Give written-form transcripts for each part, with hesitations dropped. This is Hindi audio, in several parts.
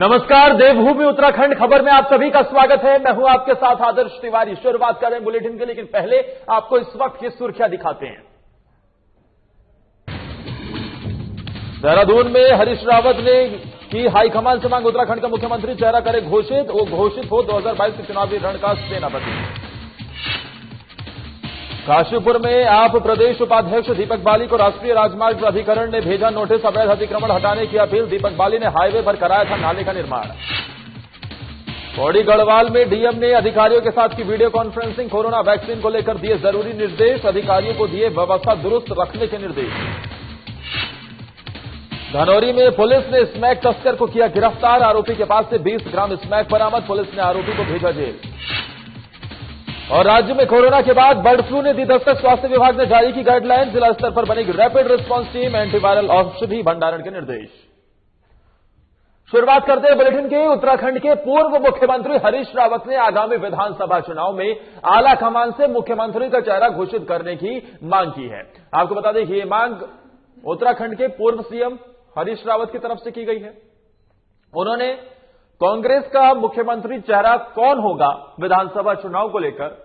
नमस्कार, देवभूमि उत्तराखंड खबर में आप सभी का स्वागत है। मैं हूं आपके साथ आदर्श तिवारी। शुरुआत कर रहे हैं बुलेटिन की, लेकिन पहले आपको इस वक्त की सुर्खियां दिखाते हैं। देहरादून में हरीश रावत ने की हाईकमान से मांग, उत्तराखंड का मुख्यमंत्री चेहरा करे घोषित, वो घोषित हो 2022 के चुनावी रण का सेनापति। काशीपुर में आप प्रदेश उपाध्यक्ष दीपक बाली को राष्ट्रीय राजमार्ग प्राधिकरण ने भेजा नोटिस, अवैध अतिक्रमण हटाने की अपील। दीपक बाली ने हाईवे पर कराया था नाले का निर्माण। पौड़ी गढ़वाल में डीएम ने अधिकारियों के साथ की वीडियो कॉन्फ्रेंसिंग, कोरोना वैक्सीन को लेकर दिए जरूरी निर्देश, अधिकारियों को दिए व्यवस्था दुरुस्त रखने के निर्देश। धनौरी में पुलिस ने स्मैक तस्कर को किया गिरफ्तार, आरोपी के पास से 20 ग्राम स्मैक बरामद, पुलिस ने आरोपी को भेजा जेल। और राज्य में कोरोना के बाद बर्ड फ्लू ने दी दस्तक, स्वास्थ्य विभाग ने जारी की गाइडलाइन, जिला स्तर पर बनेगी रैपिड रिस्पांस टीम, एंटीवायरल औषधि भंडारण के निर्देश। शुरुआत करते हैं बुलेटिन के। उत्तराखंड के पूर्व मुख्यमंत्री हरीश रावत ने आगामी विधानसभा चुनाव में आला कमान से मुख्यमंत्री का चेहरा घोषित करने की मांग की है। आपको बता दें कि ये मांग उत्तराखंड के पूर्व सीएम हरीश रावत की तरफ से की गई है। उन्होंने कांग्रेस का मुख्यमंत्री चेहरा कौन होगा विधानसभा चुनाव को लेकर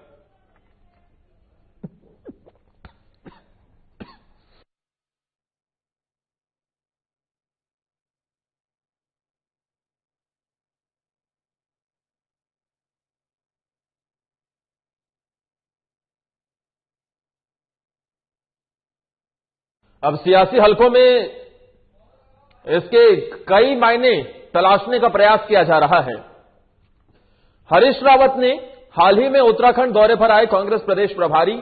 अब सियासी हलकों में इसके कई मायने तलाशने का प्रयास किया जा रहा है। हरीश रावत ने हाल ही में उत्तराखंड दौरे पर आए कांग्रेस प्रदेश प्रभारी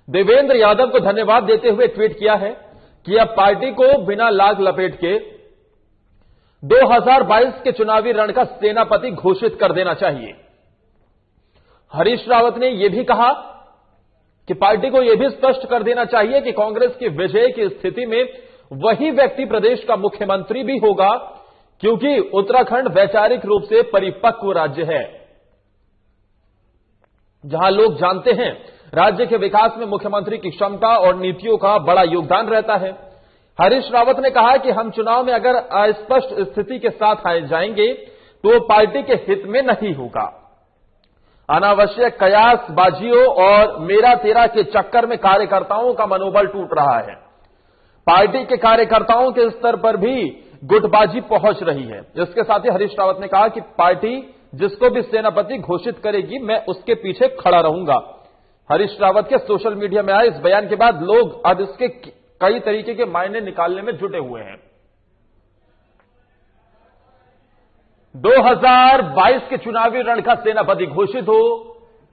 देवेंद्र यादव को धन्यवाद देते हुए ट्वीट किया है कि अब पार्टी को बिना लाग लपेट के 2022 के चुनावी रण का सेनापति घोषित कर देना चाहिए। हरीश रावत ने यह भी कहा कि पार्टी को यह भी स्पष्ट कर देना चाहिए कि कांग्रेस की विजय की स्थिति में वही व्यक्ति प्रदेश का मुख्यमंत्री भी होगा, क्योंकि उत्तराखंड वैचारिक रूप से परिपक्व राज्य है, जहां लोग जानते हैं राज्य के विकास में मुख्यमंत्री की क्षमता और नीतियों का बड़ा योगदान रहता है। हरीश रावत ने कहा कि हम चुनाव में अगर अस्पष्ट स्थिति के साथ आए जाएंगे तो पार्टी के हित में नहीं होगा। अनावश्यक कयासबाजियों और मेरा तेरा के चक्कर में कार्यकर्ताओं का मनोबल टूट रहा है। पार्टी के कार्यकर्ताओं के स्तर पर भी गुटबाजी पहुंच रही है। इसके साथ ही हरीश रावत ने कहा कि पार्टी जिसको भी सेनापति घोषित करेगी मैं उसके पीछे खड़ा रहूंगा। हरीश रावत के सोशल मीडिया में आए इस बयान के बाद लोग अब इसके कई तरीके के मायने निकालने में जुटे हुए हैं। 2022 के चुनावी रण का सेनापति घोषित हो,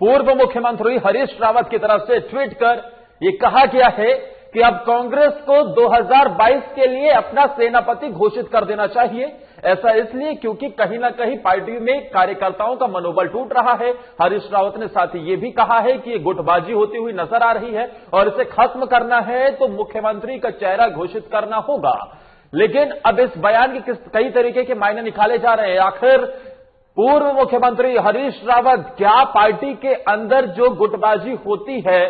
पूर्व मुख्यमंत्री हरीश रावत की तरफ से ट्वीट कर यह कहा गया है कि अब कांग्रेस को 2022 के लिए अपना सेनापति घोषित कर देना चाहिए। ऐसा इसलिए क्योंकि कहीं ना कहीं पार्टी में कार्यकर्ताओं का मनोबल टूट रहा है। हरीश रावत ने साथ ही यह भी कहा है कि ये गुटबाजी होती हुई नजर आ रही है और इसे खत्म करना है तो मुख्यमंत्री का चेहरा घोषित करना होगा। लेकिन अब इस बयान के कई तरीके के मायने निकाले जा रहे हैं। आखिर पूर्व मुख्यमंत्री हरीश रावत क्या पार्टी के अंदर जो गुटबाजी होती है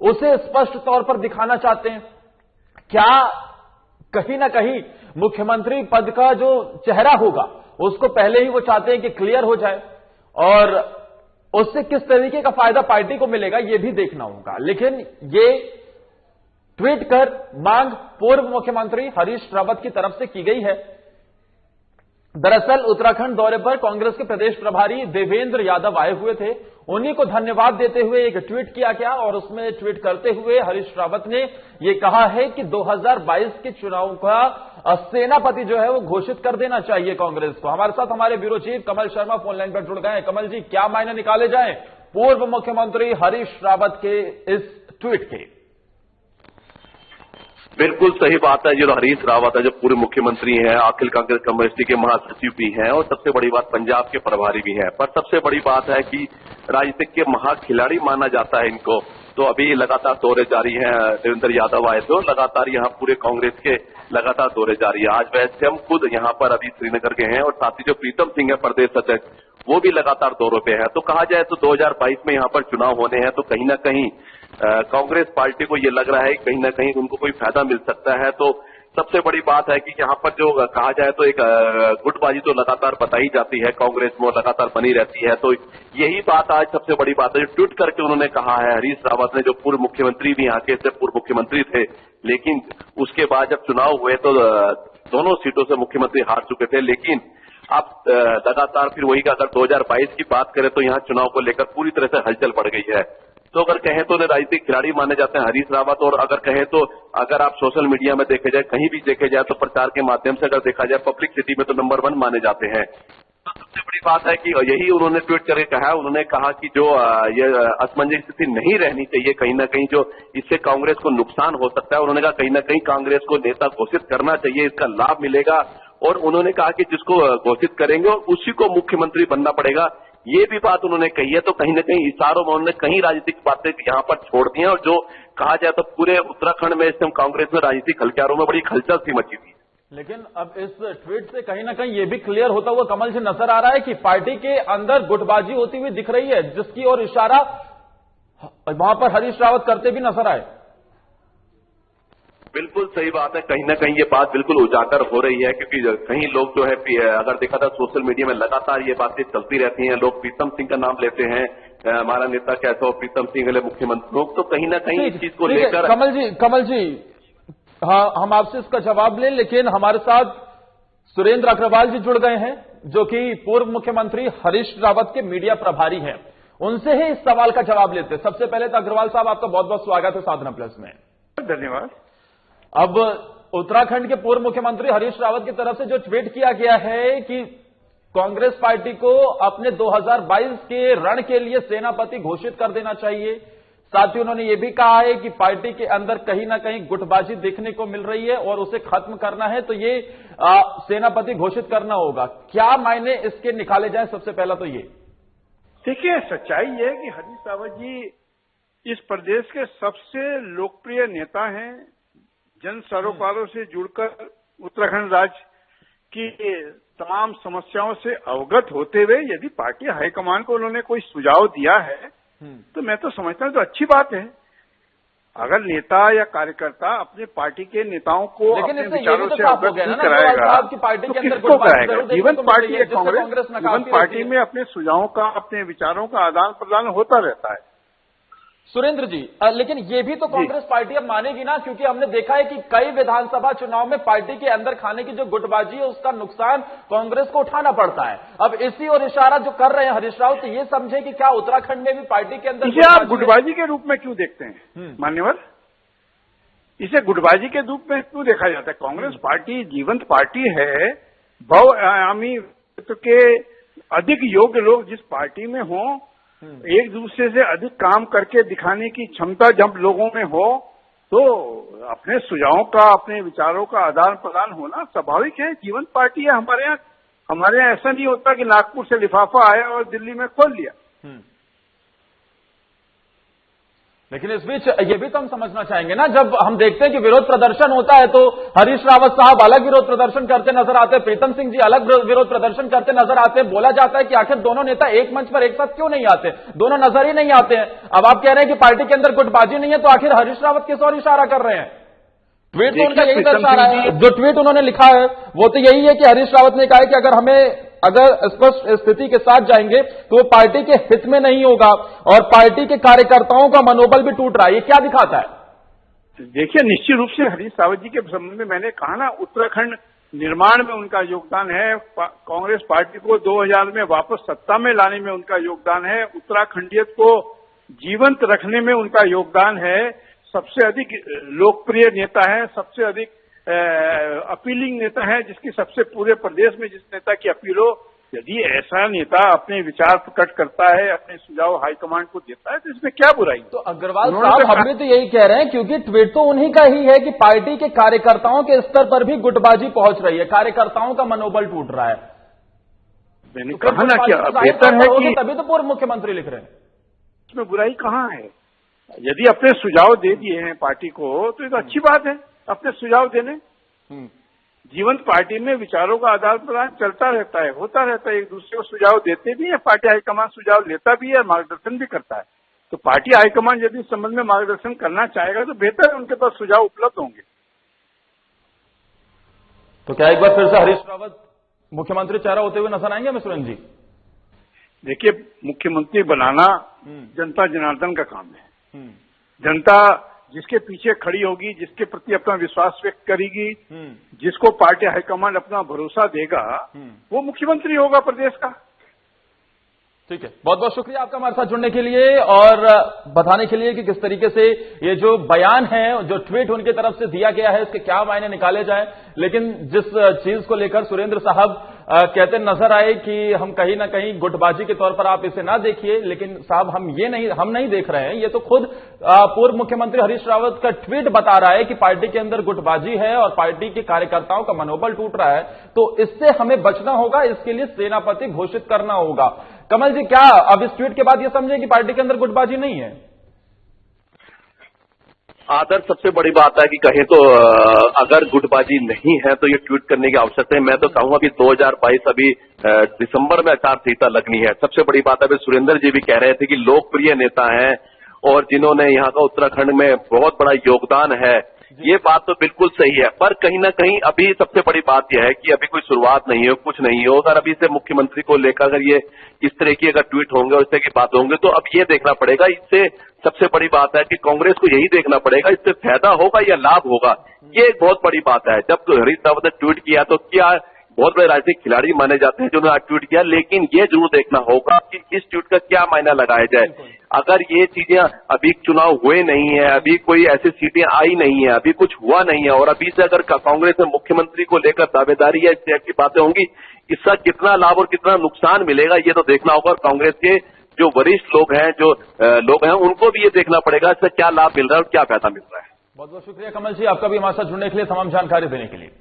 उसे स्पष्ट तौर पर दिखाना चाहते हैं? क्या कहीं ना कहीं मुख्यमंत्री पद का जो चेहरा होगा उसको पहले ही वो चाहते हैं कि क्लियर हो जाए और उससे किस तरीके का फायदा पार्टी को मिलेगा ये भी देखना होगा। लेकिन ये ट्वीट कर मांग पूर्व मुख्यमंत्री हरीश रावत की तरफ से की गई है। दरअसल उत्तराखंड दौरे पर कांग्रेस के प्रदेश प्रभारी देवेंद्र यादव आए हुए थे। उन्हीं को धन्यवाद देते हुए एक ट्वीट किया गया और उसमें ट्वीट करते हुए हरीश रावत ने यह कहा है कि 2022 के चुनाव का सेनापति जो है वो घोषित कर देना चाहिए कांग्रेस को। हमारे साथ हमारे ब्यूरो चीफ कमल शर्मा फोन लाइन पर जुड़ गए हैं। कमल जी, क्या मायने निकाले जाएं पूर्व मुख्यमंत्री हरीश रावत के इस ट्वीट के? बिल्कुल सही बात है। जो हरीश रावत है जो पूर्व मुख्यमंत्री हैं, अखिल कांग्रेस कम्युनिस्ट के महासचिव भी हैं और सबसे बड़ी बात पंजाब के प्रभारी भी हैं। पर सबसे बड़ी बात है कि राजनीतिक के महाखिलाड़ी माना जाता है इनको। तो अभी लगातार दौरे जारी हैं। देवेंद्र यादव आए थे और लगातार यहाँ पूरे कांग्रेस के लगातार दौरे जारी है। आज वैसे हम खुद यहाँ पर अभी श्रीनगर के हैं और साथ ही जो प्रीतम सिंह है प्रदेश अध्यक्ष वो भी लगातार दौरों पे है। तो कहा जाए तो 2022 में यहाँ पर चुनाव होने हैं तो कहीं ना कहीं कांग्रेस पार्टी को ये लग रहा है कहीं ना कहीं उनको कोई फायदा मिल सकता है। तो सबसे बड़ी बात है कि यहाँ पर जो कहा जाए तो एक गुटबाजी तो लगातार बताई जाती है, कांग्रेस में लगातार बनी रहती है। तो यही बात आज सबसे बड़ी बात है जो ट्वीट करके उन्होंने कहा है हरीश रावत ने, जो पूर्व मुख्यमंत्री भी यहाँ के से पूर्व मुख्यमंत्री थे, लेकिन उसके बाद जब चुनाव हुए तो दोनों सीटों से मुख्यमंत्री हार चुके थे। लेकिन अब लगातार फिर वही अगर 2022 की बात करें तो यहाँ चुनाव को लेकर पूरी तरह से हलचल बढ़ गई है। तो अगर कहें तो राजनीतिक खिलाड़ी माने जाते हैं हरीश रावत, और अगर कहें तो अगर आप सोशल मीडिया में देखे जाए, कहीं भी देखे जाए तो प्रचार के माध्यम से अगर देखा जाए पब्लिक सिटी में तो नंबर 1 माने जाते हैं। तो सबसे बड़ी बात है कि यही उन्होंने ट्वीट करके कहा, उन्होंने कहा कि जो ये असमंजस स्थिति नहीं रहनी चाहिए, कहीं ना कहीं जो इससे कांग्रेस को नुकसान हो सकता है। उन्होंने कहा कहीं ना कहीं कांग्रेस को नेता घोषित करना चाहिए, इसका लाभ मिलेगा। और उन्होंने कहा कि जिसको घोषित करेंगे उसी को मुख्यमंत्री बनना पड़ेगा, ये भी बात उन्होंने कही है। तो कहीं न कहीं इशारों में उन्होंने कहीं राजनीतिक बातें यहाँ पर छोड़ दी हैं, और जो कहा जाए तो पूरे उत्तराखंड में इस समय कांग्रेस में राजनीतिक हलचलों में बड़ी हलचल सी मची थी। लेकिन अब इस ट्वीट से कहीं ना कहीं ये भी क्लियर होता हुआ कमल जी नजर आ रहा है कि पार्टी के अंदर गुटबाजी होती हुई दिख रही है, जिसकी ओर इशारा वहां पर हरीश रावत करते भी नजर आए। बिल्कुल सही बात है, कहीं ना कहीं ये बात बिल्कुल उजागर हो रही है, क्योंकि कहीं लोग जो है अगर देखा था सोशल मीडिया में लगातार ये बातें चलती रहती हैं। लोग प्रीतम सिंह का नाम लेते हैं, हमारा नेता कैसा हो, प्रीतम सिंह वाले मुख्यमंत्री लोग, तो कहीं ना कहीं इस चीज को लेकर कमल जी हाँ, हम आपसे इसका जवाब लें, लेकिन हमारे साथ सुरेंद्र अग्रवाल जी जुड़ गए हैं, जो कि पूर्व मुख्यमंत्री हरीश रावत के मीडिया प्रभारी हैं। उनसे ही इस सवाल का जवाब लेते हैं। सबसे पहले तो अग्रवाल साहब, आपका बहुत बहुत स्वागत है साधना प्लस में। धन्यवाद। अब उत्तराखंड के पूर्व मुख्यमंत्री हरीश रावत की तरफ से जो ट्वीट किया गया है कि कांग्रेस पार्टी को अपने 2022 के रण के लिए सेनापति घोषित कर देना चाहिए। साथ ही उन्होंने ये भी कहा है कि पार्टी के अंदर कहीं ना कहीं गुटबाजी देखने को मिल रही है और उसे खत्म करना है तो ये सेनापति घोषित करना होगा। क्या मायने इसके निकाले जाए? सबसे पहला तो ये देखिए, सच्चाई है कि हरीश रावत जी इस प्रदेश के सबसे लोकप्रिय नेता हैं। जन सरोकारों से जुड़कर उत्तराखंड राज्य की तमाम समस्याओं से अवगत होते हुए यदि पार्टी हाईकमान को उन्होंने कोई सुझाव दिया है तो मैं तो समझता हूं तो अच्छी बात है। अगर नेता या कार्यकर्ता अपने पार्टी के नेताओं को अपने विचारों से अवगत नहीं कराएगा तो किसको कराएगा? जीवन पार्टी है कांग्रेस, जीवन पार्टी में अपने सुझावों का, अपने विचारों का आदान प्रदान होता रहता है। सुरेंद्र जी, लेकिन ये भी तो कांग्रेस पार्टी अब मानेगी ना, क्योंकि हमने देखा है कि कई विधानसभा चुनाव में पार्टी के अंदर खाने की जो गुटबाजी है उसका नुकसान कांग्रेस को उठाना पड़ता है। अब इसी और इशारा जो कर रहे हैं हरीश रावत, ये समझे कि क्या उत्तराखंड में भी पार्टी के अंदर इसे आप गुटबाजी के रूप में क्यों देखते हैं मान्यवर? इसे गुटबाजी के रूप में क्यों देखा जाता है? कांग्रेस पार्टी जीवंत पार्टी है। बहुआयामी के अधिक योग्य लोग जिस पार्टी में हों, एक दूसरे से अधिक काम करके दिखाने की क्षमता जब लोगों में हो तो अपने सुझावों का, अपने विचारों का आदान प्रदान होना स्वाभाविक है। जीवंत पार्टी है हमारे यहाँ ऐसा नहीं होता कि नागपुर से लिफाफा आया और दिल्ली में खोल लिया। लेकिन इस बीच ये भी तो हम समझना चाहेंगे ना, जब हम देखते हैं कि विरोध प्रदर्शन होता है तो हरीश रावत साहब अलग विरोध प्रदर्शन करते नजर आते हैं, प्रीतम सिंह जी अलग विरोध प्रदर्शन करते नजर आते हैं। बोला जाता है कि आखिर दोनों नेता एक मंच पर एक साथ क्यों नहीं आते, दोनों नजर ही नहीं आते हैं। अब आप कह रहे हैं कि पार्टी के अंदर गुटबाजी नहीं है, तो आखिर हरीश रावत किस और इशारा कर रहे हैं? ट्वीट तो उनका यही दर्शा रहा है, जो ट्वीट उन्होंने लिखा है वो तो यही है कि हरीश रावत ने कहा है कि अगर स्पष्ट स्थिति के साथ जाएंगे तो वो पार्टी के हित में नहीं होगा और पार्टी के कार्यकर्ताओं का मनोबल भी टूट रहा है। ये क्या दिखाता है? देखिए, निश्चित रूप से हरीश रावत जी के संबंध में मैंने कहा ना, उत्तराखंड निर्माण में उनका योगदान है। कांग्रेस पार्टी को 2000 में वापस सत्ता में लाने में उनका योगदान है। उत्तराखंडियत को जीवंत रखने में उनका योगदान है। सबसे अधिक लोकप्रिय नेता है, सबसे अधिक अपीलिंग नेता है, जिसकी सबसे पूरे प्रदेश में जिस नेता की अपील हो। यदि ऐसा नेता अपने विचार प्रकट करता है, अपने सुझाव हाईकमांड को देता है तो इसमें क्या बुराई? तो अग्रवाल साहब, हम भी तो यही कह रहे हैं, क्योंकि ट्वीट तो उन्हीं का ही है कि पार्टी के कार्यकर्ताओं के स्तर पर भी गुटबाजी पहुंच रही है, कार्यकर्ताओं का मनोबल टूट रहा है। मैंने कहा ना कि बेहतर है कि तभी तो पूर्व मुख्यमंत्री लिख रहे हैं, इसमें बुराई कहाँ है? यदि अपने सुझाव दे दिए हैं पार्टी को तो ये तो अच्छी बात है, अपने सुझाव देने। जीवंत पार्टी में विचारों का आदान प्रदान चलता रहता है, होता रहता है। एक दूसरे को सुझाव देते भी है, पार्टी हाईकमान सुझाव लेता भी है, मार्गदर्शन भी करता है। तो पार्टी हाईकमान यदि इस संबंध में मार्गदर्शन करना चाहेगा तो बेहतर है, उनके पास सुझाव उपलब्ध होंगे। तो क्या एक बार फिर से हरीश रावत मुख्यमंत्री चेहरा होते हुए नजर आएंगे सुरेंद्र जी? देखिए, मुख्यमंत्री बनाना जनता जनार्दन का काम है। जनता जिसके पीछे खड़ी होगी, जिसके प्रति अपना विश्वास व्यक्त करेगी, जिसको पार्टी हाईकमांड अपना भरोसा देगा, वो मुख्यमंत्री होगा प्रदेश का। ठीक है, बहुत बहुत शुक्रिया आपका हमारे साथ जुड़ने के लिए और बताने के लिए कि किस तरीके से ये जो बयान है, जो ट्वीट उनकी तरफ से दिया गया है, इसके क्या मायने निकाले जाए। लेकिन जिस चीज को लेकर सुरेंद्र साहब कहते नजर आए कि हम कहीं ना कहीं गुटबाजी के तौर पर आप इसे ना देखिए, लेकिन साहब हम नहीं देख रहे हैं। ये तो खुद पूर्व मुख्यमंत्री हरीश रावत का ट्वीट बता रहा है कि पार्टी के अंदर गुटबाजी है और पार्टी के कार्यकर्ताओं का मनोबल टूट रहा है। तो इससे हमें बचना होगा, इसके लिए सेनापति घोषित करना होगा। कमल जी, क्या अब इस ट्वीट के बाद यह समझे कि पार्टी के अंदर गुटबाजी नहीं है? आदर, सबसे बड़ी बात है कि कहें तो अगर गुटबाजी नहीं है तो ये ट्वीट करने की आवश्यकता है। मैं तो कहूंगा कि 2022 अभी दिसंबर में आचार संहिता लगनी है। सबसे बड़ी बात है, अभी सुरेंद्र जी भी कह रहे थे कि लोकप्रिय नेता हैं और जिन्होंने यहाँ का उत्तराखंड में बहुत बड़ा योगदान है। ये बात तो बिल्कुल सही है, पर कहीं ना कहीं अभी सबसे बड़ी बात यह है कि अभी कोई शुरुआत नहीं हो, कुछ नहीं हो। अगर अभी से मुख्यमंत्री को लेकर अगर ये इस तरह की अगर ट्वीट होंगे और इस तरह की बात होंगे तो अब ये देखना पड़ेगा। इससे सबसे बड़ी बात है कि कांग्रेस को यही देखना पड़ेगा इससे फायदा होगा या लाभ होगा। ये एक बहुत बड़ी बात है। जब हरीश रावत ने ट्वीट किया तो क्या बहुत बड़े राजनीतिक खिलाड़ी माने जाते हैं जिन्होंने आज ट्वीट किया, लेकिन ये जरूर देखना होगा कि इस ट्वीट का क्या मायना लगाया जाए। अगर ये चीजें अभी चुनाव हुए नहीं है, अभी कोई ऐसी सीटें आई नहीं है, अभी कुछ हुआ नहीं है और अभी से अगर कांग्रेस में मुख्यमंत्री को लेकर दावेदारी या इस तरह की बातें होंगी, इसका कितना लाभ और कितना नुकसान मिलेगा ये तो देखना होगा। और कांग्रेस के जो वरिष्ठ लोग हैं, उनको भी ये देखना पड़ेगा इससे क्या लाभ मिल रहा है और क्या फायदा मिल रहा है। बहुत बहुत शुक्रिया कमल जी, आपका भी हमारे साथ जुड़ने के लिए, तमाम जानकारी देने के लिए।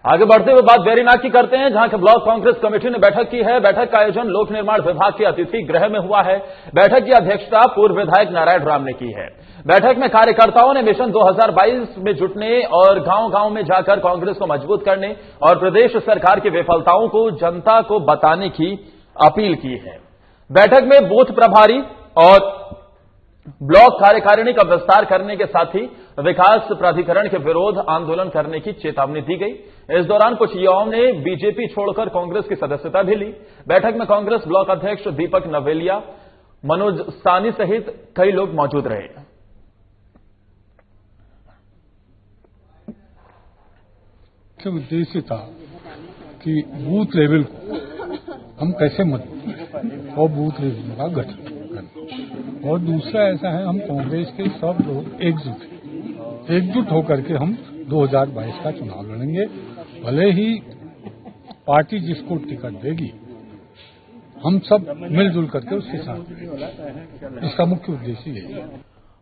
आगे बढ़ते हुए बात बैरीनाग की करते हैं, जहां के ब्लॉक कांग्रेस कमेटी ने बैठक की है। बैठक का आयोजन लोक निर्माण विभाग के अतिथि गृह में हुआ है। बैठक की अध्यक्षता पूर्व विधायक नारायण राम ने की है। बैठक में कार्यकर्ताओं ने मिशन 2022 में जुटने और गांव-गांव में जाकर कांग्रेस को मजबूत करने और प्रदेश सरकार की विफलताओं को जनता को बताने की अपील की है। बैठक में बूथ प्रभारी और ब्लॉक कार्यकारिणी का विस्तार करने के साथ ही विकास प्राधिकरण के विरोध आंदोलन करने की चेतावनी दी गई। इस दौरान कुछ युवाओं ने बीजेपी छोड़कर कांग्रेस की सदस्यता भी ली। बैठक में कांग्रेस ब्लॉक अध्यक्ष दीपक नवेलिया, मनोज सानी सहित कई लोग मौजूद रहे। मुख्य उद्देश्य था कि बूथ लेवल को हम कैसे मजबूत और बूथ लेवल का गठन करें। और दूसरा ऐसा है, हम कांग्रेस के सब लोग एकजुट होकर के हम 2022 का चुनाव लड़ेंगे। भले ही पार्टी जिसको टिकट देगी हम सब मिलजुल करके उसके साथ, इसका मुख्य उद्देश्य यही है।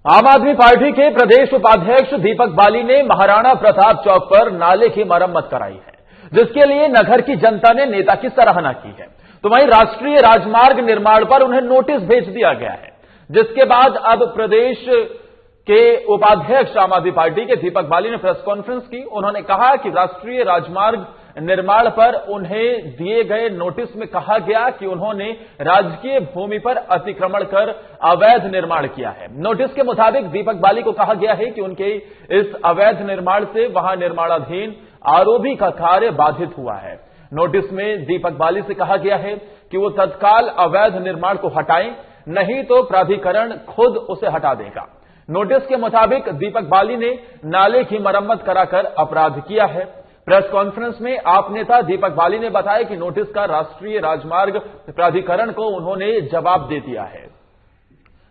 आम आदमी पार्टी के प्रदेश उपाध्यक्ष दीपक बाली ने महाराणा प्रताप चौक पर नाले की मरम्मत कराई है, जिसके लिए नगर की जनता ने नेता की सराहना की है। तो वहीं राष्ट्रीय राजमार्ग निर्माण पर उन्हें नोटिस भेज दिया गया है, जिसके बाद अब प्रदेश के उपाध्यक्ष आम आदमी पार्टी के दीपक बाली ने प्रेस कॉन्फ्रेंस की। उन्होंने कहा कि राष्ट्रीय राजमार्ग निर्माण पर उन्हें दिए गए नोटिस में कहा गया कि उन्होंने राजकीय भूमि पर अतिक्रमण कर अवैध निर्माण किया है। नोटिस के मुताबिक दीपक बाली को कहा गया है कि उनके इस अवैध निर्माण से वहां निर्माणाधीन आरओबी का कार्य बाधित हुआ है। नोटिस में दीपक बाली से कहा गया है कि वो तत्काल अवैध निर्माण को हटाएं, नहीं तो प्राधिकरण खुद उसे हटा देगा। नोटिस के मुताबिक दीपक बाली ने नाले की मरम्मत कराकर अपराध किया है। प्रेस कॉन्फ्रेंस में आप नेता दीपक बाली ने बताया कि नोटिस का राष्ट्रीय राजमार्ग प्राधिकरण को उन्होंने जवाब दे दिया है।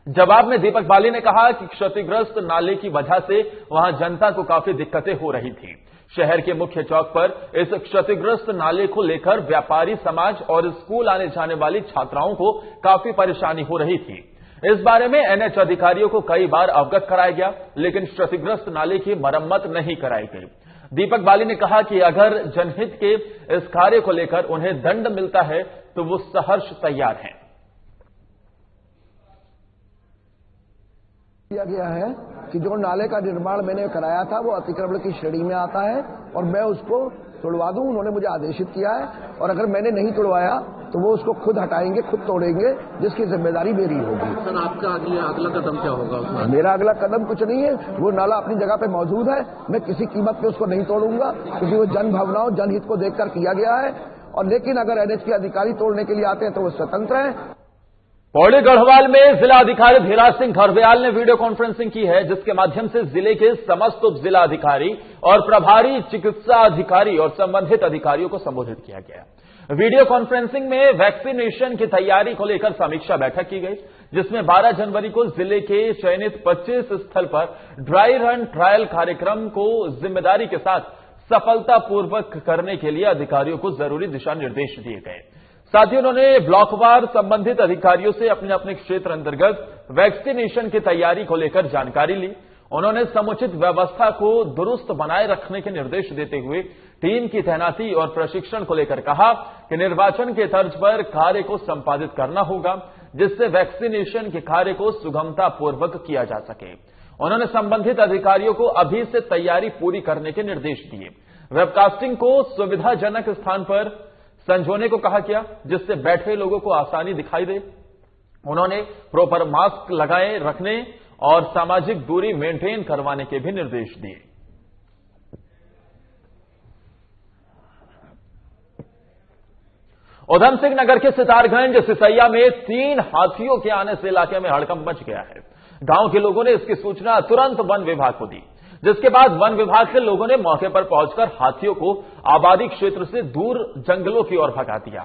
जवाब में दीपक बाली ने कहा कि क्षतिग्रस्त नाले की वजह से वहां जनता को काफी दिक्कतें हो रही थी। शहर के मुख्य चौक पर इस क्षतिग्रस्त नाले को लेकर व्यापारी समाज और स्कूल आने जाने वाली छात्राओं को काफी परेशानी हो रही थी। इस बारे में एनएच अधिकारियों को कई बार अवगत कराया गया, लेकिन क्षतिग्रस्त नाले की मरम्मत नहीं कराई गई। दीपक बाली ने कहा कि अगर जनहित के इस कार्य को लेकर उन्हें दंड मिलता है तो वो सहर्ष तैयार हैं। किया गया है कि जो नाले का निर्माण मैंने कराया था वो अतिक्रमण की श्रेणी में आता है और मैं उसको तोड़वा दूं। उन्होंने मुझे आदेशित किया है और अगर मैंने नहीं तोड़वाया तो वो उसको खुद हटाएंगे, खुद तोड़ेंगे, जिसकी जिम्मेदारी मेरी होगी। सर, आपका अगला कदम क्या होगा उसमें? मेरा अगला कदम कुछ नहीं है, वो नाला अपनी जगह पे मौजूद है, मैं किसी कीमत पे उसको नहीं तोड़ूंगा क्योंकि वो जन भावनाओं, जनहित को देखकर किया गया है। और लेकिन अगर एनएच के अधिकारी तोड़ने के लिए आते हैं तो वो स्वतंत्र हैं। पौड़ी गढ़वाल में जिला अधिकारी धीराज सिंह खरदयाल ने वीडियो कॉन्फ्रेंसिंग की है, जिसके माध्यम से जिले के समस्त उप जिला अधिकारी और प्रभारी चिकित्सा अधिकारी और संबंधित अधिकारियों को संबोधित किया गया। वीडियो कॉन्फ्रेंसिंग में वैक्सीनेशन की तैयारी को लेकर समीक्षा बैठक की गई, जिसमें 12 जनवरी को जिले के चयनित 25 स्थल पर ड्राई रन ट्रायल कार्यक्रम को जिम्मेदारी के साथ सफलतापूर्वक करने के लिए अधिकारियों को जरूरी दिशा निर्देश दिए गए। साथ ही उन्होंने ब्लॉकवार संबंधित अधिकारियों से अपने अपने क्षेत्र अंतर्गत वैक्सीनेशन की तैयारी को लेकर जानकारी ली। उन्होंने समुचित व्यवस्था को दुरुस्त बनाए रखने के निर्देश देते हुए टीम की तैनाती और प्रशिक्षण को लेकर कहा कि निर्वाचन के तर्ज पर कार्य को संपादित करना होगा, जिससे वैक्सीनेशन के कार्य को सुगमतापूर्वक किया जा सके। उन्होंने संबंधित अधिकारियों को अभी से तैयारी पूरी करने के निर्देश दिए। वेबकास्टिंग को सुविधाजनक स्थान पर संजोने को कहा गया, जिससे बैठे लोगों को आसानी दिखाई दे। उन्होंने प्रॉपर मास्क लगाए रखने और सामाजिक दूरी मेंटेन करवाने के भी निर्देश दिए। उधम सिंह नगर के सितारगंज सिसैया में 3 हाथियों के आने से इलाके में हड़कंप मच गया है। गांव के लोगों ने इसकी सूचना तुरंत वन विभाग को दी, जिसके बाद वन विभाग के लोगों ने मौके पर पहुंचकर हाथियों को आबादी क्षेत्र से दूर जंगलों की ओर भगा दिया।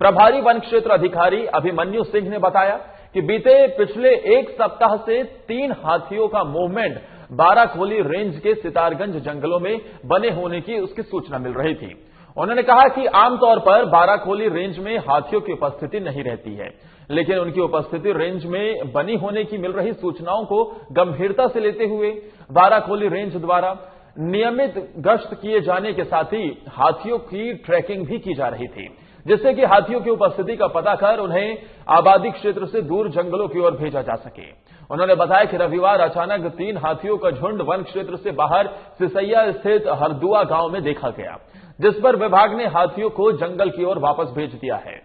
प्रभारी वन क्षेत्र अधिकारी अभिमन्यु सिंह ने बताया कि बीते पिछले 1 सप्ताह से 3 हाथियों का मूवमेंट बाराखोली रेंज के सितारगंज जंगलों में बने होने की उसकी सूचना मिल रही थी। उन्होंने कहा कि आमतौर पर बाराखोली रेंज में हाथियों की उपस्थिति नहीं रहती है, लेकिन उनकी उपस्थिति रेंज में बनी होने की मिल रही सूचनाओं को गंभीरता से लेते हुए बाराखोली रेंज द्वारा नियमित गश्त किए जाने के साथ ही हाथियों की ट्रैकिंग भी की जा रही थी, जिससे कि हाथियों की उपस्थिति का पता कर उन्हें आबादी क्षेत्र से दूर जंगलों की ओर भेजा जा सके। उन्होंने बताया कि रविवार अचानक 3 हाथियों का झुंड वन क्षेत्र से बाहर सिसैया स्थित हरदुआ गांव में देखा गया, जिस पर विभाग ने हाथियों को जंगल की ओर वापस भेज दिया है।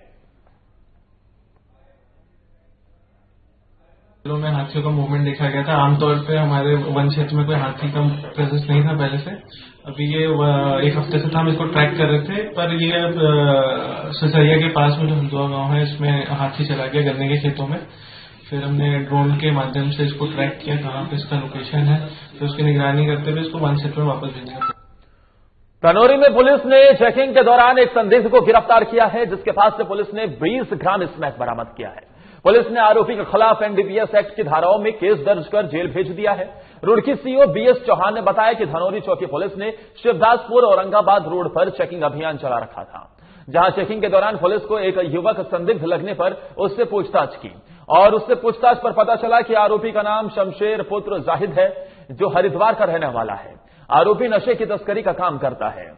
में हाथियों का मूवमेंट देखा गया था। आमतौर पे हमारे वन क्षेत्र में कोई हाथी का प्रेजेंस नहीं था पहले से। अभी ये 1 हफ्ते से था, हम इसको ट्रैक कर रहे थे, पर ये सिसैया के पास में जो हरदुआ गांव है, इसमें हाथी चला गया गन्ने के खेतों में। फिर हमने ड्रोन के माध्यम से इसको ट्रैक किया, कहाँ पे इसका लोकेशन है, फिर उसकी निगरानी करते हुए इसको वन क्षेत्र में वापस भेजा। तनोरी में पुलिस ने चेकिंग के दौरान एक संदिग्ध को गिरफ्तार किया है, जिसके पास से पुलिस ने 20 ग्राम स्मैक बरामद किया है। पुलिस ने आरोपी के खिलाफ एनडीपीएस एक्ट की धाराओं में केस दर्ज कर जेल भेज दिया है। रुड़की सीओ बीएस चौहान ने बताया कि धनौरी चौकी पुलिस ने शिवदासपुर औरंगाबाद रोड पर चेकिंग अभियान चला रखा था, जहां चेकिंग के दौरान पुलिस को एक युवक संदिग्ध लगने पर उससे पूछताछ की और उससे पूछताछ पर पता चला कि आरोपी का नाम शमशेर पुत्र जाहिद है, जो हरिद्वार का रहने वाला है। आरोपी नशे की तस्करी का काम करता है।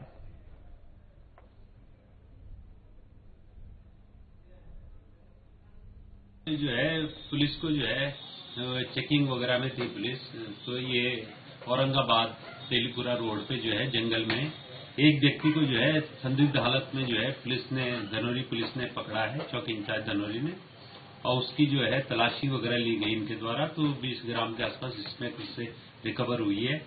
जो है पुलिस को जो है चेकिंग वगैरह में थी पुलिस, तो ये औरंगाबाद तेलीपुरा रोड पे जो है जंगल में एक व्यक्ति को जो है संदिग्ध हालत में जो है धनौरी पुलिस ने पकड़ा है, चौकी इंचार्ज धनौरी ने, और उसकी जो है तलाशी वगैरह ली गई इनके द्वारा। तो 20 ग्राम के आसपास इसमें कुछ से रिकवर हुई है।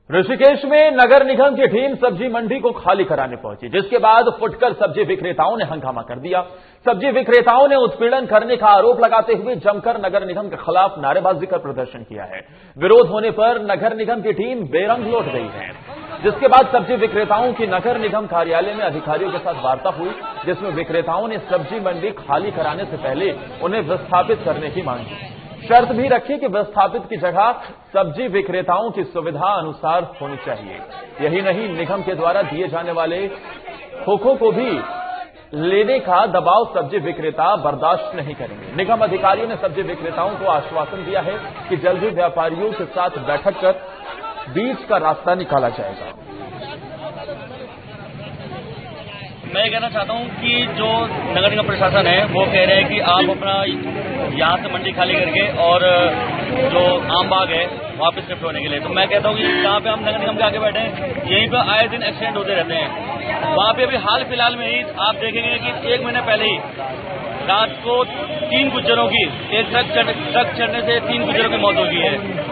ऋषिकेश में नगर निगम की टीम सब्जी मंडी को खाली कराने पहुंची, जिसके बाद फुटकर सब्जी विक्रेताओं ने हंगामा कर दिया। सब्जी विक्रेताओं ने उत्पीड़न करने का आरोप लगाते हुए जमकर नगर निगम के खिलाफ नारेबाजी कर प्रदर्शन किया है। विरोध होने पर नगर निगम की टीम बेरंग लौट गई है, जिसके बाद सब्जी विक्रेताओं की नगर निगम कार्यालय में अधिकारियों के साथ वार्ता हुई, जिसमें विक्रेताओं ने सब्जी मंडी खाली कराने से पहले उन्हें विस्थापित करने की मांग की। शर्त भी रखी कि विस्थापित की जगह सब्जी विक्रेताओं की सुविधा अनुसार होनी चाहिए। यही नहीं, निगम के द्वारा दिए जाने वाले खोखों को भी लेने का दबाव सब्जी विक्रेता बर्दाश्त नहीं करेंगे। निगम अधिकारियों ने सब्जी विक्रेताओं को आश्वासन दिया है कि जल्द ही व्यापारियों के साथ बैठक कर बीच का रास्ता निकाला जाएगा। मैं ये कहना चाहता हूँ कि जो नगर निगम प्रशासन है वो कह रहे हैं कि आप अपना यहाँ से मंडी खाली करके और जो आम बाग है वहाँ पे शिफ्ट होने के लिए। तो मैं कहता हूँ कि जहाँ पे हम नगर निगम के आगे बैठे हैं यहीं पर आए दिन एक्सीडेंट होते रहते हैं। वहाँ पे अभी हाल फिलहाल में ही आप देखेंगे कि 1 महीने पहले ही रात को 3 गुज्जरों की एक ट्रक चढ़ने से 3 गुज्जरों की मौत हो गई है।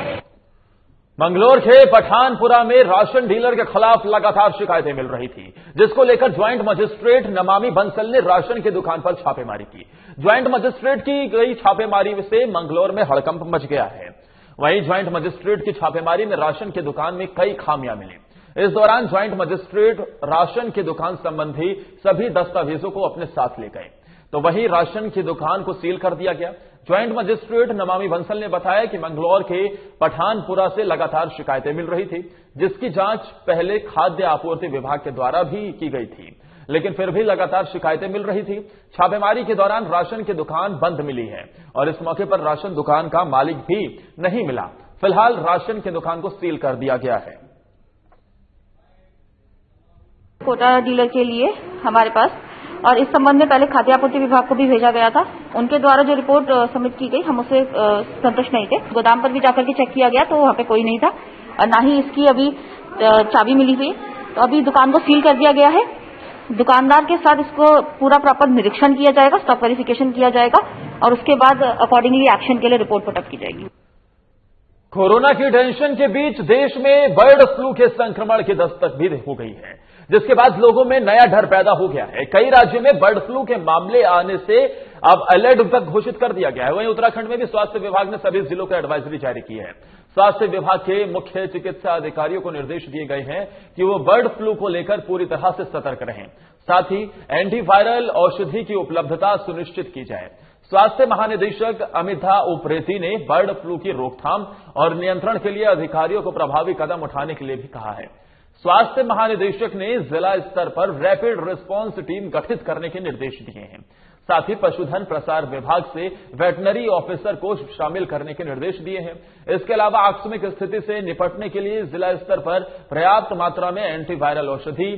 मंगलौर के पठानपुरा में राशन डीलर के खिलाफ लगातार शिकायतें मिल रही थी, जिसको लेकर ज्वाइंट मजिस्ट्रेट नमामि बंसल ने राशन की दुकान पर छापेमारी की। ज्वाइंट मजिस्ट्रेट की गई छापेमारी से मंगलौर में हड़कंप मच गया है। वहीं ज्वाइंट मजिस्ट्रेट की छापेमारी में राशन की दुकान में कई खामियां मिली। इस दौरान ज्वाइंट मजिस्ट्रेट राशन की दुकान संबंधी सभी दस्तावेजों को अपने साथ ले गए, तो वहीं राशन की दुकान को सील कर दिया गया। ज्वाइंट मजिस्ट्रेट नमामि बंसल ने बताया कि मंगलौर के पठानपुरा से लगातार शिकायतें मिल रही थी, जिसकी जांच पहले खाद्य आपूर्ति विभाग के द्वारा भी की गई थी, लेकिन फिर भी लगातार शिकायतें मिल रही थी। छापेमारी के दौरान राशन की दुकान बंद मिली है और इस मौके पर राशन दुकान का मालिक भी नहीं मिला। फिलहाल राशन की दुकान को सील कर दिया गया है। कोटा डीलर के लिए हमारे पास और इस संबंध में पहले खाद्य आपूर्ति विभाग को भी भेजा गया था। उनके द्वारा जो रिपोर्ट सबमिट की गई हम उससे संतुष्ट नहीं थे। गोदाम पर भी जाकर के चेक किया गया तो वहां पे कोई नहीं था और ना ही इसकी अभी चाबी मिली हुई। तो अभी दुकान को सील कर दिया गया है। दुकानदार के साथ इसको पूरा प्रॉपर निरीक्षण किया जाएगा, स्टॉक वेरिफिकेशन किया जाएगा और उसके बाद अकॉर्डिंगली एक्शन के लिए रिपोर्ट पुट अप की जाएगी। कोरोना की टेंशन के बीच देश में बर्ड फ्लू के संक्रमण की दस्तक भी हो गई है, जिसके बाद लोगों में नया डर पैदा हो गया है। कई राज्यों में बर्ड फ्लू के मामले आने से अब अलर्ट तक घोषित कर दिया गया है। वहीं उत्तराखंड में भी स्वास्थ्य विभाग ने सभी जिलों को एडवाइजरी जारी की है। स्वास्थ्य विभाग के मुख्य चिकित्सा अधिकारियों को निर्देश दिए गए हैं कि वो बर्ड फ्लू को लेकर पूरी तरह से सतर्क रहें। साथ ही एंटीवायरल औषधि की उपलब्धता सुनिश्चित की जाए। स्वास्थ्य महानिदेशक अमिता उप्रेती ने बर्ड फ्लू की रोकथाम और नियंत्रण के लिए अधिकारियों को प्रभावी कदम उठाने के लिए भी कहा है। स्वास्थ्य महानिदेशक ने जिला स्तर पर रैपिड रिस्पांस टीम गठित करने के निर्देश दिए हैं। साथ ही पशुधन प्रसार विभाग से वेटनरी ऑफिसर को शामिल करने के निर्देश दिए हैं। इसके अलावा आकस्मिक स्थिति से निपटने के लिए जिला स्तर पर पर्याप्त मात्रा में एंटीवायरल औषधि,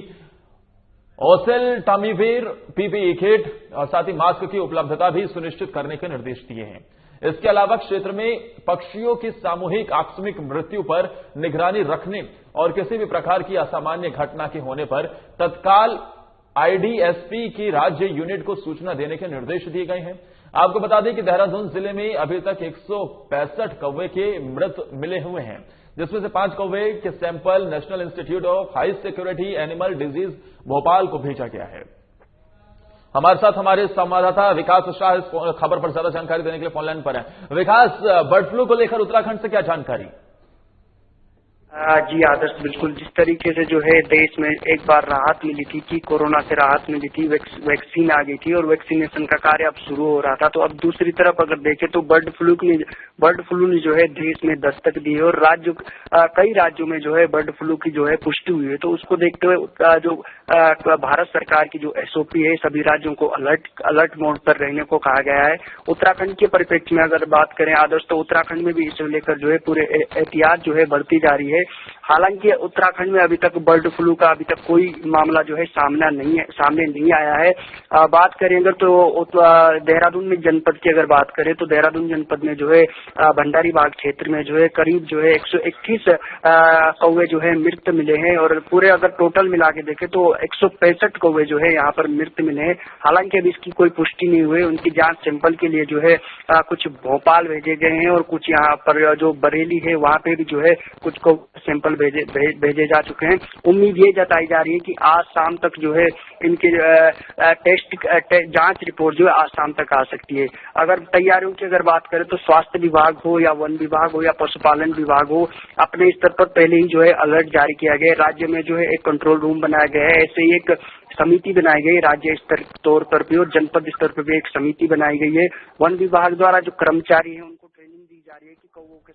ओसेल्टामिविर, पीपीई किट और साथ ही मास्क की उपलब्धता भी सुनिश्चित करने के निर्देश दिए हैं। इसके अलावा क्षेत्र में पक्षियों की सामूहिक आकस्मिक मृत्यु पर निगरानी रखने और किसी भी प्रकार की असामान्य घटना के होने पर तत्काल आईडीएसपी की राज्य यूनिट को सूचना देने के निर्देश दिए गए हैं। आपको बता दें कि देहरादून जिले में अभी तक 165 कौवे के मृत मिले हुए हैं, जिसमें से 5 कौवे के sample national institute of high security animal disease Bhopal को भेजा गया है। हमारे साथ हमारे संवाददाता विकास शाह इस खबर पर ज्यादा जानकारी देने के लिए फोनलाइन पर है। विकास, बर्ड फ्लू को लेकर उत्तराखंड से क्या जानकारी? जी आदर्श, बिल्कुल जिस तरीके से जो है देश में एक बार राहत मिली थी कि कोरोना से राहत मिली थी, वैक्सीन आ गई थी और वैक्सीनेशन का कार्य अब शुरू हो रहा था, तो अब दूसरी तरफ अगर देखें तो बर्ड फ्लू ने जो है देश में दस्तक दी है और कई राज्यों में जो है बर्ड फ्लू की जो है पुष्टि हुई है। तो उसको देखते हुए जो भारत सरकार की जो एसओपी है, सभी राज्यों को अलर्ट मोड पर रहने को कहा गया है। उत्तराखंड के परिप्रेक्ष्य में अगर बात करें आदर्श, तो उत्तराखंड में भी इसे लेकर जो है पूरे एहतियात जो है बढ़ती जा रही है। हालांकि उत्तराखंड में अभी तक बर्ड फ्लू का अभी तक कोई मामला जो है सामने नहीं आया है। बात करें अगर तो देहरादून में जनपद की अगर बात करें तो देहरादून जनपद में जो है भंडारी बाग क्षेत्र में जो है करीब जो है 121 कौवे जो है मृत मिले हैं और पूरे अगर टोटल मिला के देखें तो 165 कौवे जो है यहाँ पर मृत मिले हैं। हालांकि अभी इसकी कोई पुष्टि नहीं हुई। उनकी जांच सैंपल के लिए जो है कुछ भोपाल भेजे गए हैं और कुछ यहाँ पर जो बरेली है वहाँ पे भी जो है कुछ को सैंपल भेजे जा चुके हैं। उम्मीद ये जताई जा रही है कि आज शाम तक जो है इनके जांच रिपोर्ट जो है आज शाम तक आ सकती है। अगर तैयारियों की अगर बात करें तो स्वास्थ्य विभाग हो या वन विभाग हो या पशुपालन विभाग हो, अपने स्तर पर पहले ही जो है अलर्ट जारी किया गया है। राज्य में जो है एक कंट्रोल रूम बनाया गया है, ऐसे ही एक समिति बनाई गई राज्य स्तर तौर पर भी और जनपद स्तर पर भी एक समिति बनाई गई है। वन विभाग द्वारा जो कर्मचारी है उनको ट्रेनिंग दी जा रही है कि कौवों के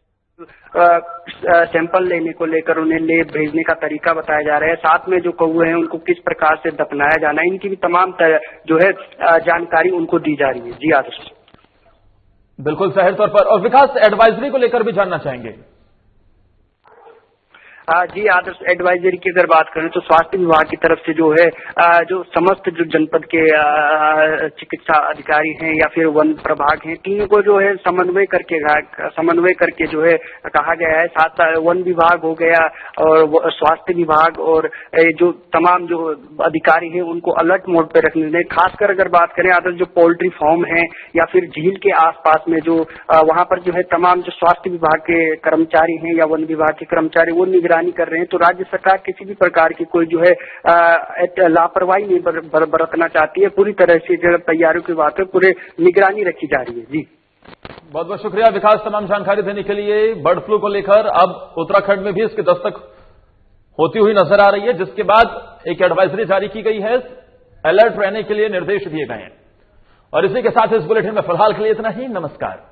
सैंपल लेने को लेकर उन्हें लेब भेजने का तरीका बताया जा रहा है। साथ में जो कौवे हैं उनको किस प्रकार से दफनाया जाना है, इनकी भी तमाम जो है जानकारी उनको दी जा रही है। जी आदर्श, बिल्कुल सही तौर पर। और विकास, एडवाइजरी को लेकर भी जानना चाहेंगे। जी आदर्श एडवाइजरी की अगर बात करें तो स्वास्थ्य विभाग की तरफ से जो है जो समस्त जो जनपद के चिकित्सा अधिकारी हैं या फिर वन प्रभाग हैं, तीनों को जो है समन्वय करके जो है कहा गया है। साथ वन विभाग हो गया और स्वास्थ्य विभाग और जो तमाम जो अधिकारी हैं उनको अलर्ट मोड पे रखने दें। खासकर अगर बात करें आदर्श जो पोल्ट्री फार्म है या फिर झील के आसपास में जो वहां पर जो है तमाम जो स्वास्थ्य विभाग के कर्मचारी हैं या वन विभाग के कर्मचारी वो निगरानी कर रहे हैं। तो राज्य सरकार किसी भी प्रकार की कोई जो है लापरवाही नहीं बरतना चाहती है। पूरी तरह से जो तैयारियों की बात है पूरे निगरानी रखी जा रही है। जी बहुत बहुत शुक्रिया विकास, तमाम जानकारी देने के लिए। बर्ड फ्लू को लेकर अब उत्तराखंड में भी इसकी दस्तक होती हुई नजर आ रही है, जिसके बाद एक एडवाइजरी जारी की गई है, अलर्ट रहने के लिए निर्देश दिए गए हैं। और इसी के साथ इस बुलेटिन में फिलहाल के लिए इतना ही। नमस्कार।